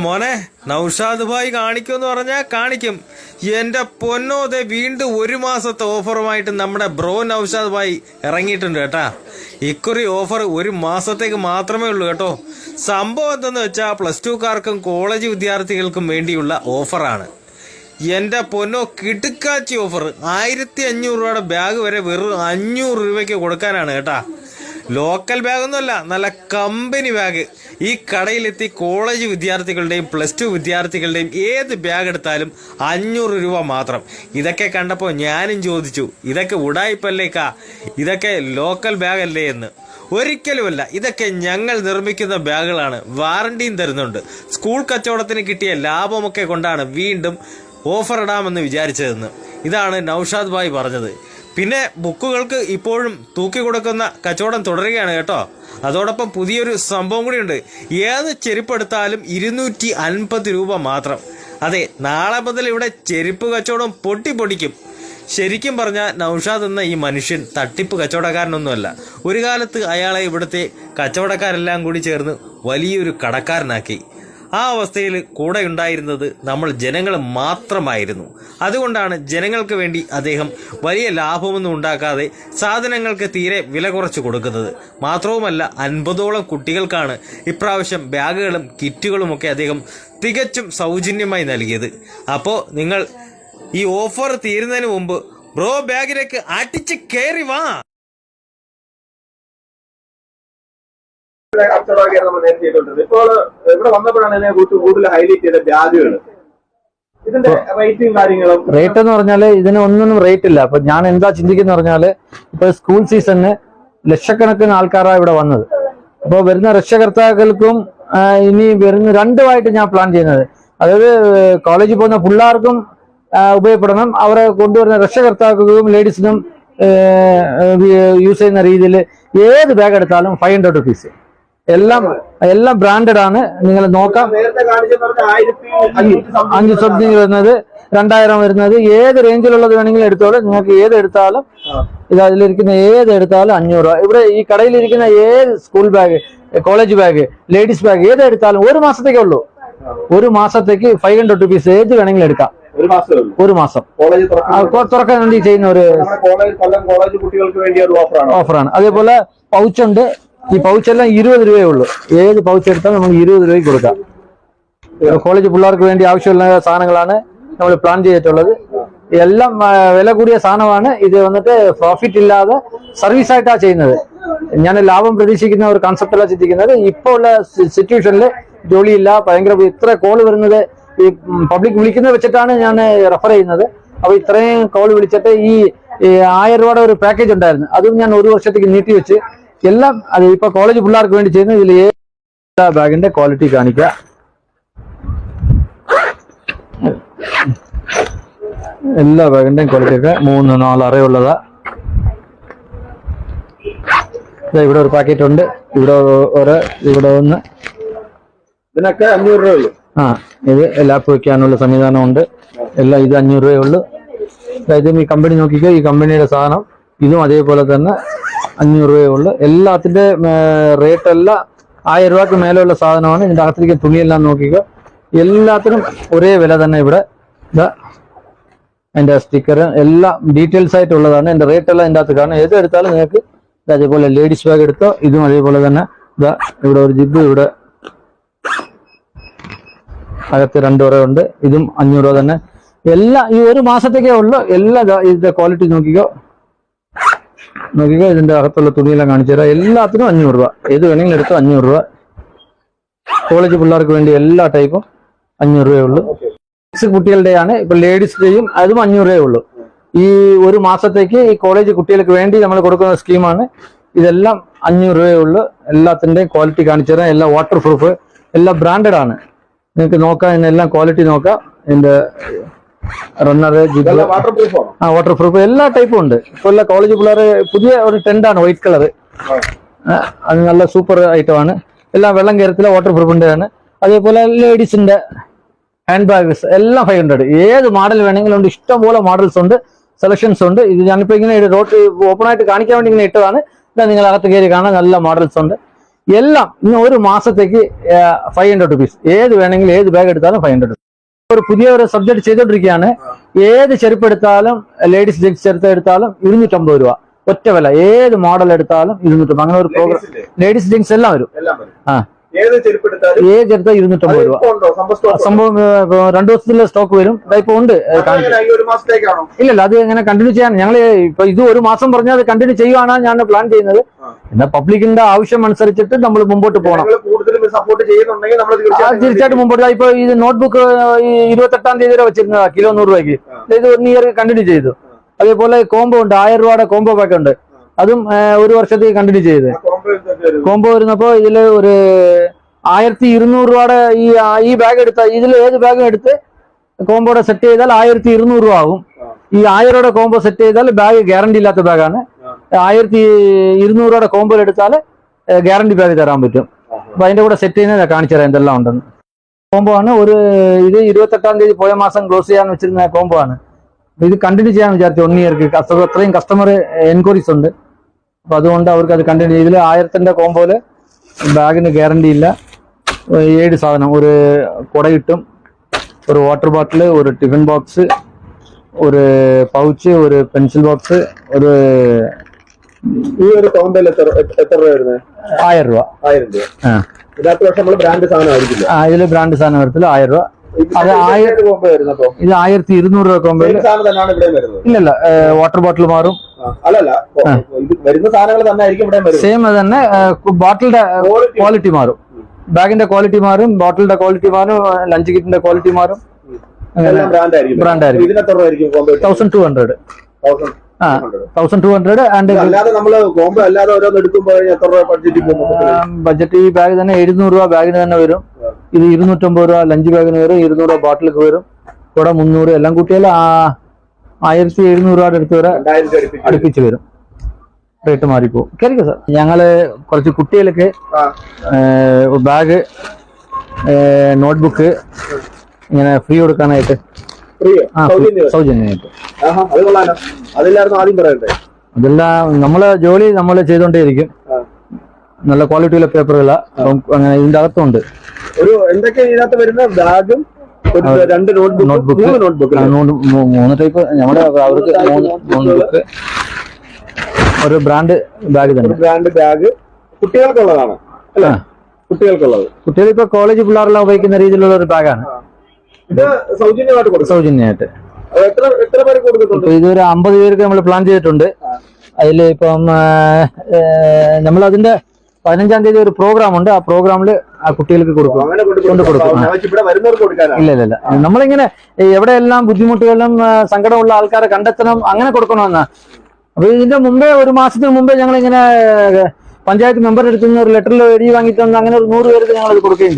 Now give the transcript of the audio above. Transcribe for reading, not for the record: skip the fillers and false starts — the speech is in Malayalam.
മോനെ നൗഷാദ് ഭായ് കാണിക്കുമെന്ന് പറഞ്ഞാൽ കാണിക്കും. എന്റെ പൊന്നോതെ വീണ്ടും ഒരു മാസത്തെ ഓഫറുമായിട്ട് നമ്മുടെ ബ്രോ നൗഷാദ് ഭായ് ഇറങ്ങിയിട്ടുണ്ട് കേട്ടാ. ഇക്കുറി ഓഫർ ഒരു മാസത്തേക്ക് മാത്രമേ ഉള്ളൂ കേട്ടോ. സംഭവം എന്തെന്ന് വെച്ചാൽ +2കാർക്കും കോളേജ് വിദ്യാർത്ഥികൾക്കും വേണ്ടിയുള്ള ഓഫറാണ്. എന്റെ പൊന്നോ കിടുക്കാച്ചി ഓഫർ. 1500 രൂപയുടെ ബാഗ് വരെ വെറും 500 രൂപയ്ക്ക് കൊടുക്കാനാണ് കേട്ടാ. ലോക്കൽ ബാഗൊന്നുമല്ല, നല്ല കമ്പനി ബാഗ്. ഈ കടയിലെത്തി കോളേജ് വിദ്യാർത്ഥികളുടെയും +2 വിദ്യാർത്ഥികളുടെയും ഏത് ബാഗ് എടുത്താലും 500 രൂപ മാത്രം. ഇതൊക്കെ കണ്ടപ്പോൾ ഞാനും ചോദിച്ചു, ഇതൊക്കെ ഉടായിപ്പല്ലേക്കാ, ഇതൊക്കെ ലോക്കൽ ബാഗ് അല്ലേ എന്ന്. ഒരിക്കലുമല്ല, ഇതൊക്കെ ഞങ്ങൾ നിർമ്മിക്കുന്ന ബാഗുകളാണ്. വാറണ്ടിയും തരുന്നുണ്ട്. സ്കൂൾ കച്ചവടത്തിന് കിട്ടിയ ലാഭമൊക്കെ കൊണ്ടാണ് വീണ്ടും ഓഫർ ഇടാമെന്ന് വിചാരിച്ചതെന്ന്. ഇതാണ് നൗഷാദ് ഭായ് പറഞ്ഞത്. പിന്നെ ബുക്കുകൾക്ക് ഇപ്പോഴും തൂക്കി കൊടുക്കുന്ന കച്ചവടം തുടരുകയാണ് കേട്ടോ. അതോടൊപ്പം പുതിയൊരു സംഭവം കൂടിയുണ്ട്. ഏത് ചെരുപ്പെടുത്താലും 250 രൂപ മാത്രം. അതെ, നാളെ മുതൽ ഇവിടെ ചെരുപ്പ് കച്ചവടം പൊട്ടിപ്പൊടിക്കും. ശരിക്കും പറഞ്ഞാൽ നൗഷാദ് എന്ന ഈ മനുഷ്യൻ തട്ടിപ്പ് കച്ചവടക്കാരനൊന്നുമല്ല. ഒരു കാലത്ത് അയാളെ ഇവിടുത്തെ കച്ചവടക്കാരെല്ലാം കൂടി ചേർന്ന് വലിയൊരു കടക്കാരനാക്കി. ആ അവസ്ഥയിൽ കൂടെ ഉണ്ടായിരുന്നത് നമ്മൾ ജനങ്ങൾ മാത്രമായിരുന്നു. അതുകൊണ്ടാണ് ജനങ്ങൾക്ക് വേണ്ടി അദ്ദേഹം വലിയ ലാഭമൊന്നും ഉണ്ടാക്കാതെ സാധനങ്ങൾക്ക് തീരെ വില കുറച്ച് കൊടുക്കുന്നത്. മാത്രവുമല്ല 50ഓളം കുട്ടികൾക്കാണ് ഇപ്രാവശ്യം ബാഗുകളും കിറ്റുകളുമൊക്കെ അദ്ദേഹം തികച്ചും സൗജന്യമായി നൽകിയത്. അപ്പോൾ നിങ്ങൾ ഈ ഓഫർ തീരുന്നതിന് മുമ്പ് ബ്രോ ബാഗിലേക്ക് അടിച്ച് കയറി വാ. കച്ചവടമൊക്കെയാണ് നമ്മൾ നേരത്തെ ചെയ്തുകൊണ്ടിരുന്നത്. ഇപ്പോൾ ഇവിടെ വന്നപ്പോഴാണ് ഇതിനെ കുറിച്ച് കൂടുതൽ ഹൈലൈറ്റ് ചെയ്ത ബാഗുകൾ. ഇതിന്റെ റേറ്റും കാര്യങ്ങളും. റേറ്റ് എന്ന് പറഞ്ഞാല് ഇതിന് ഒന്നും റേറ്റ് ഇല്ല. അപ്പൊ ഞാൻ എന്താ ചിന്തിക്കുന്ന പറഞ്ഞാല്, ഇപ്പൊ സ്കൂൾ സീസണിന് ലക്ഷക്കണക്കിന് ആൾക്കാരാണ് ഇവിടെ വന്നത്. അപ്പോൾ വരുന്ന രക്ഷകർത്താക്കൾക്കും ഇനി വരുന്ന രണ്ടുമായിട്ട് ഞാൻ പ്ലാൻ ചെയ്യുന്നത്, അതായത് കോളേജിൽ പോകുന്ന പിള്ളേർക്കും ഉപയോഗപ്പെടണം, അവരെ കൊണ്ടുവരുന്ന രക്ഷകർത്താക്കൾക്കും ലേഡീസിനും യൂസ് ചെയ്യുന്ന രീതിയിൽ ഏത് ബാഗ് എടുത്താലും 500 റുപ്പീസ്. എല്ലാം ബ്രാൻഡഡ് ആണ്. നിങ്ങൾ നോക്കാം, 5 സംതിങ് വരുന്നത്, 2000 വരുന്നത്, ഏത് റേഞ്ചിലുള്ളത് വേണമെങ്കിലും എടുത്തോളൂ. നിങ്ങൾക്ക് ഏത് എടുത്താലും, ഇത് അതിലിരിക്കുന്ന ഏത് എടുത്താലും 500 രൂപ. ഇവിടെ ഈ കടയിലിരിക്കുന്ന ഏത് school bag, college bag, ladies bag ഏത് എടുത്താലും ഒരു മാസത്തേക്കേ ഉള്ളൂ. ഒരു മാസത്തേക്ക് 500 റുപ്പീസ് ഏത് വേണമെങ്കിലും എടുക്കാം. ഒരു മാസം തുറക്കാൻ വേണ്ടി ചെയ്യുന്ന ഒരു ഓഫറാണ്. അതേപോലെ പൗച്ചുണ്ട്. ഈ പൗച്ചെല്ലാം 20 രൂപയേ ഉള്ളൂ. ഏത് പൗച്ച് എടുത്താലും നമുക്ക് 20 രൂപയ്ക്ക് കൊടുക്കാം. കോളേജ് പിള്ളേർക്ക് വേണ്ടി ആവശ്യമുള്ള സാധനങ്ങളാണ് നമ്മൾ പ്ലാൻ ചെയ്തിട്ടുള്ളത്. എല്ലാം വില കൂടിയ സാധനമാണ്. ഇത് വന്നിട്ട് പ്രോഫിറ്റ് ഇല്ലാതെ സർവീസ് ആയിട്ടാണ് ചെയ്യുന്നത്. ഞാൻ ലാഭം പ്രതീക്ഷിക്കുന്ന ഒരു കൺസെപ്റ്റല്ല ചിന്തിക്കുന്നത്. ഇപ്പോൾ ഉള്ള സിറ്റുവേഷനിൽ ജോലിയില്ല, ഭയങ്കര ഇത്ര കോള് വരുന്നത് ഈ പബ്ലിക് വിളിക്കുന്നത് വെച്ചിട്ടാണ് ഞാൻ റെഫർ ചെയ്യുന്നത്. അപ്പൊ ഇത്രയും കോൾ വിളിച്ചിട്ട് ഈ 1000 രൂപയുടെ ഒരു പാക്കേജ് ഉണ്ടായിരുന്നു, അതും ഞാൻ ഒരു വർഷത്തേക്ക് നീട്ടി വെച്ച് എല്ലാം. അത് ഇപ്പൊ കോളേജ് പിള്ളേർക്ക് വേണ്ടി ചെയ്യുന്നത്. ഇതിൽ ഏത് ബാഗിന്റെ ക്വാളിറ്റി കാണിക്കുക. എല്ലാ ബാഗിന്റെയും ക്വാളിറ്റി ഒക്കെ 3, 4 അറയുള്ളതാ. ഇവിടെ ഒരു പാക്കറ്റ് ഉണ്ട്, ഇവിടെ ഇവിടെ ഒന്ന്. ഇതിനൊക്കെ 500 രൂപയുള്ളൂ. ഇത് ലാപ്പ് വെക്കാനുള്ള സംവിധാനമുണ്ട്. എല്ലാം ഇത് 500 രൂപയേ ഉള്ളൂ. ഇതും ഈ കമ്പനി നോക്കിക്കോ, ഈ കമ്പനിയുടെ സാധനം ഇതും അതേപോലെ തന്നെ 500 രൂപയേ ഉള്ളൂ. എല്ലാത്തിന്റെ റേറ്റ് എല്ലാം 1000 രൂപക്ക് മേലെയുള്ള സാധനമാണ്. ഇതിന്റെ അകത്തേക്ക് തുണിയെല്ലാം നോക്കിക്കോ, എല്ലാത്തിനും ഒരേ വില തന്നെ. ഇവിടെ ഇതാ അതിന്റെ സ്റ്റിക്കർ എല്ലാം ഡീറ്റെയിൽസ് ആയിട്ടുള്ളതാണ്. എന്റെ റേറ്റ് എല്ലാം ഇതിന്റെ അകത്ത് കാണും. ഏത് എടുത്താലും നിങ്ങൾക്ക് അതേപോലെ ലേഡീസ് ബാഗ് എടുത്തോ, ഇതും അതേപോലെ തന്നെ. ഇതാ ഇവിടെ ഒരു ജിബ്, ഇവിടെ അകത്ത് 2 രൂപ ഉണ്ട്. ഇതും 500 രൂപ തന്നെ. എല്ലാം ഈ ഒരു മാസത്തേക്കേ ഉള്ളൂ. എല്ലാ ഇതിന്റെ ക്വാളിറ്റി നോക്കിക്കോ. ഇതിന്റെ അകത്തുള്ള തുണിയെല്ലാം കാണിച്ചു തരാം. എല്ലാത്തിനും 500 രൂപ. ഏത് വേണമെങ്കിലും എടുത്തോ 500 രൂപ. കോളേജ് പിള്ളേർക്ക് വേണ്ടി എല്ലാ ടൈപ്പും 500 രൂപയേ ഉള്ളൂ. കുട്ടികളുടെയാണ്. ഇപ്പൊ ലേഡീസിന്റെയും അതും 500 രൂപയേ ഉള്ളൂ. ഈ ഒരു മാസത്തേക്ക് ഈ കോളേജ് കുട്ടികൾക്ക് വേണ്ടി നമ്മൾ കൊടുക്കുന്ന സ്കീമാണ്. ഇതെല്ലാം 500 രൂപയേ ഉള്ളൂ. എല്ലാത്തിന്റെയും ക്വാളിറ്റി കാണിച്ചു തരാം. എല്ലാം വാട്ടർ പ്രൂഫ്, എല്ലാം ബ്രാൻഡഡ് ആണ്. നിങ്ങൾക്ക് നോക്കാം, ഇതിനെല്ലാം ക്വാളിറ്റി നോക്കാം. ഇതിന്റെ റണ്ണർ, ജിബ്, വാട്ടർ പ്രൂഫ് എല്ലാ ടൈപ്പും ഉണ്ട്. ഇപ്പൊ എല്ലാ കോളേജ് പിള്ളേർ പുതിയ ഒരു ടെൻഡാണ്, വൈറ്റ് കളർ. അത് നല്ല സൂപ്പർ ഐറ്റം ആണ്. എല്ലാം വെള്ളം കയറത്തില്ല, വാട്ടർ പ്രൂഫിന്റെ ആണ്. അതേപോലെ ലേഡീസിന്റെ ഹാൻഡ് ബാഗ്സ് എല്ലാം 500. ഏത് മോഡൽ വേണമെങ്കിലും ഉണ്ട്. ഇഷ്ടംപോലെ മോഡൽസ് ഉണ്ട്, സെലക്ഷൻസ് ഉണ്ട്. ഇത് ഞാനിപ്പോ ഇങ്ങനെ റോഡ് ഓപ്പൺ ആയിട്ട് കാണിക്കാൻ വേണ്ടി ഇങ്ങനെ ഇട്ടതാണ്. നിങ്ങൾ അകത്ത് കയറി കാണാൻ നല്ല മോഡൽസ് ഉണ്ട്. എല്ലാം ഇന്ന് ഒരു മാസത്തേക്ക് 500 റുപ്പീസ്. ഏത് വേണമെങ്കിലും ഏത് ബാഗ് എടുത്താലും 500. ഒരു പുതിയ ഒരു സബ്ജക്ട് ചെയ്തോണ്ടിരിക്കുകയാണ്. ഏത് ചെരുപ്പ് എടുത്താലും ലേഡീസ് ജെൻസ് ചെരുപ്പ് എടുത്താലും 250 രൂപ ഒറ്റ വില. ഏത് മോഡൽ എടുത്താലും 250. അങ്ങനെ ഒരു പ്രോഗ്രാം ലേഡീസ് ജെൻസ് എല്ലാം വരും. ആ ഏത് ചെരുപ്പ് എടുത്താലും ഏത് ചെറുത്ത 250 രൂപ. സംഭവം 2 ദിവസത്തിലെ സ്റ്റോക്ക് വരും. ഇപ്പൊ ഉണ്ട് ഒരു മാസത്തേക്കാണോ? ഇല്ലല്ല, അത് എങ്ങനെ കണ്ടിന്യൂ ചെയ്യാൻ ഞങ്ങൾ ഇപ്പൊ ഇത് ഒരു മാസം പറഞ്ഞാൽ അത് കണ്ടിന്യൂ ചെയ്യുവാണ് ഞാൻ പ്ലാൻ ചെയ്യുന്നത്. എന്നാൽ പബ്ലിക്കിന്റെ ആവശ്യം അനുസരിച്ചിട്ട് നമ്മൾ മുമ്പോട്ട് പോകണം. കൂടുതലും സപ്പോർട്ട് ചെയ്യുന്നുണ്ടെങ്കിൽ നമ്മൾ തീർച്ചയായിട്ടും മുമ്പോട്ട്. ഇപ്പൊ ഇത് നോട്ട്ബുക്ക് ഈ 28-ാം തീയതി വരെ വെച്ചിരുന്നതാ കിലോ 100 രൂപയ്ക്ക്. ഇത് 1 ഇയർ കണ്ടിന്യൂ ചെയ്തു. അതേപോലെ കോംബോ ഉണ്ട്, 1000 രൂപയുടെ കോംബോ പാക്ക് ഉണ്ട്. അതും ഒരു വർഷത്തേക്ക് കണ്ടിന്യൂ ചെയ്ത്. കോംബോ വരുന്നപ്പോ ഇതില് ഒരു 1200 രൂപയുടെ ഈ ബാഗ് എടുത്ത ഇതിൽ ഏത് ബാഗും എടുത്ത് കോംബോടെ സെറ്റ് ചെയ്താൽ 1200 രൂപ ആകും. ഈ 1000 രൂപയുടെ കോംബോ സെറ്റ് ചെയ്താൽ ബാഗ് ഗ്യാരണ്ടി ഇല്ലാത്ത ബാഗാണ്. 1200 രൂപയുടെ കോംബോ എടുത്താൽ ഗ്യാരണ്ടി ബാഗ് തരാൻ പറ്റും. അപ്പൊ അതിന്റെ കൂടെ സെറ്റ് ചെയ്യുന്നത് കാണിച്ചു തരാം എന്തെല്ലാം ഉണ്ടെന്ന്. കോംബോ ആണ് ഇത് 28-ാം തീയതി പോയ മാസം ക്ലോസ് ചെയ്യാൻ വെച്ചിരുന്ന കോംബോ ആണ്. ഇത് കണ്ടിന്യൂ ചെയ്യാൻ വിചാരിച്ചു 1 ഇയർക്ക്. അത്രയും കസ്റ്റമർ എൻക്വയറീസ് ഉണ്ട്. അപ്പൊ അതുകൊണ്ട് അവർക്ക് അത് കണ്ടിന്യൂ. ഇതിൽ 1000-ന്റെ കോംബോയില് ബാഗിന് ഗ്യാരണ്ടി ഇല്ല. 7 സാധനം, ഒരു കുട കിട്ടും, ഒരു വാട്ടർ ബോട്ടിൽ, ഒരു ടിഫിൻ ബോക്സ്, ഒരു പൗച്ച്, ഒരു പെൻസിൽ ബോക്സ്, ഒരു ഈ ഒരു കോംബോയിൽ എത്ര രൂപ വരുന്നത്? 1000 രൂപ. 1000 രൂപ. ഇതിനകത്ത് പക്ഷെ നമ്മൾ ബ്രാൻഡ് സാധനം ആയിരിക്കില്ല. ഇതില് ബ്രാൻഡ് സാധനം വരത്തില്ല. 1000 രൂപ. അത് 1000 കോംബോ വരുന്നപ്പോ ഇത് 1200 രൂപ കോംബോയിൽ. സാധനം തന്നെയാണ് ഇവിടെ വരുന്നത്? ഇല്ലല്ല, വാട്ടർ ബോട്ടിൽ മാറും. അല്ലല്ല, ഇത് വരുന്ന സാധനങ്ങൾ തന്നെ ആയിരിക്കും ഇവിടെ വരുന്നത്. സെയിം തന്നെ. ബോട്ടിലിന്റെ ക്വാളിറ്റി മാറും, ബാഗിന്റെ ക്വാളിറ്റി മാറും, ബോട്ടിലിന്റെ ക്വാളിറ്റി മാറും, ലഞ്ച് കിറ്റിന്റെ ക്വാളിറ്റി മാറും. ബ്രാൻഡ് ആയിരിക്കും. ഇതിന് എത്ര രൂപ ആയിരിക്കും കോംബോ? 1200. 1200. ആൻഡ് അല്ലാതെ നമ്മള് കോംബോ അല്ലാതെ ഓരോന്ന് എടുക്കുമ്പോൾ എത്ര രൂപ ബഡ്ജറ്റ് പോകും? ബഡ്ജറ്റ് ഈ ബാഗ് തന്നെ 700 രൂപ ബാഗിന് തന്നെ വരും. ഇത് 250 രൂപ ലഞ്ച് ബാഗിന് വരും. 200 രൂപ ബോട്ടിലേക്ക് വരും. കൂടെ 300. എല്ലാം കൂട്ടിയാൽ 1700 രൂപയുടെ അടുത്ത് വരെ അടുപ്പിച്ച് വരും. റേറ്റ് മാറിപ്പോ. കേൾക്കുക സാർ, ഞങ്ങള് കുറച്ച് കുട്ടികൾക്ക് ബാഗ്, നോട്ട്ബുക്ക് ഇങ്ങനെ ഫ്രീ കൊടുക്കാനായിട്ട്. സൗജന്യമായിട്ട്. അതില്ലായിരുന്നു ആദ്യം പറയണ്ടേ? അതെല്ലാം നമ്മളെ ജോലി നമ്മൾ ചെയ്തോണ്ടേയിരിക്കും. നല്ല ക്വാളിറ്റിയുള്ള പേപ്പറുകളാ. അങ്ങനെ ഇതിന്റെ അകത്തുണ്ട്. ഒരു എന്തൊക്കെ ഇതിനകത്ത് വരുന്ന ബാഗും 2 നോട്ട്ബുക്ക് 3 ടൈപ്പ്. നമ്മുടെ അവർക്ക് 3 നോട്ട്ബുക്ക്, ഒരു ബ്രാൻഡ് ബാഗ് തന്നെ. ബ്രാൻഡ് ബാഗ് കുട്ടികൾക്കുള്ളതാണ് അല്ലേ? കുട്ടികൾക്കുള്ളത്. കുട്ടികൾ ഇപ്പൊ കോളേജ് പിള്ളേരെല്ലാം ഉപയോഗിക്കുന്ന രീതിയിലുള്ള ഒരു ബാഗാണ്. ഇത് സൗജന്യമായിട്ട് കൊടുക്കും. സൗജന്യമായിട്ട്. എത്ര പേര് കൊടുക്കുന്നുണ്ട്? ഇപ്പൊ ഇതൊരു 50 പേർക്ക് നമ്മൾ പ്ലാൻ ചെയ്തിട്ടുണ്ട്. അതിൽ ഇപ്പം നമ്മൾ അതിന്റെ 15-ാം തീയതി ഒരു പ്രോഗ്രാം ഉണ്ട്. ആ പ്രോഗ്രാമിൽ ആ കുട്ടികൾക്ക് കൊടുക്കും. ഇല്ല, നമ്മളിങ്ങനെ എവിടെയെല്ലാം ബുദ്ധിമുട്ടുകളും സങ്കടമുള്ള ആൾക്കാരെ കണ്ടെത്തണം, അങ്ങനെ കൊടുക്കണമെന്നാ. അപ്പൊ ഇതിന്റെ മുമ്പേ, ഒരു മാസത്തിന് മുമ്പേ ഞങ്ങളിങ്ങനെ പഞ്ചായത്ത് മെമ്പർ എടുത്തുന്ന ഒരു ലെറ്ററിൽ എഴുതി വാങ്ങിയിട്ട് അങ്ങനെ ഒരു 100 പേർക്ക് ഞങ്ങൾ കൊടുക്കുകയും ചെയ്യും.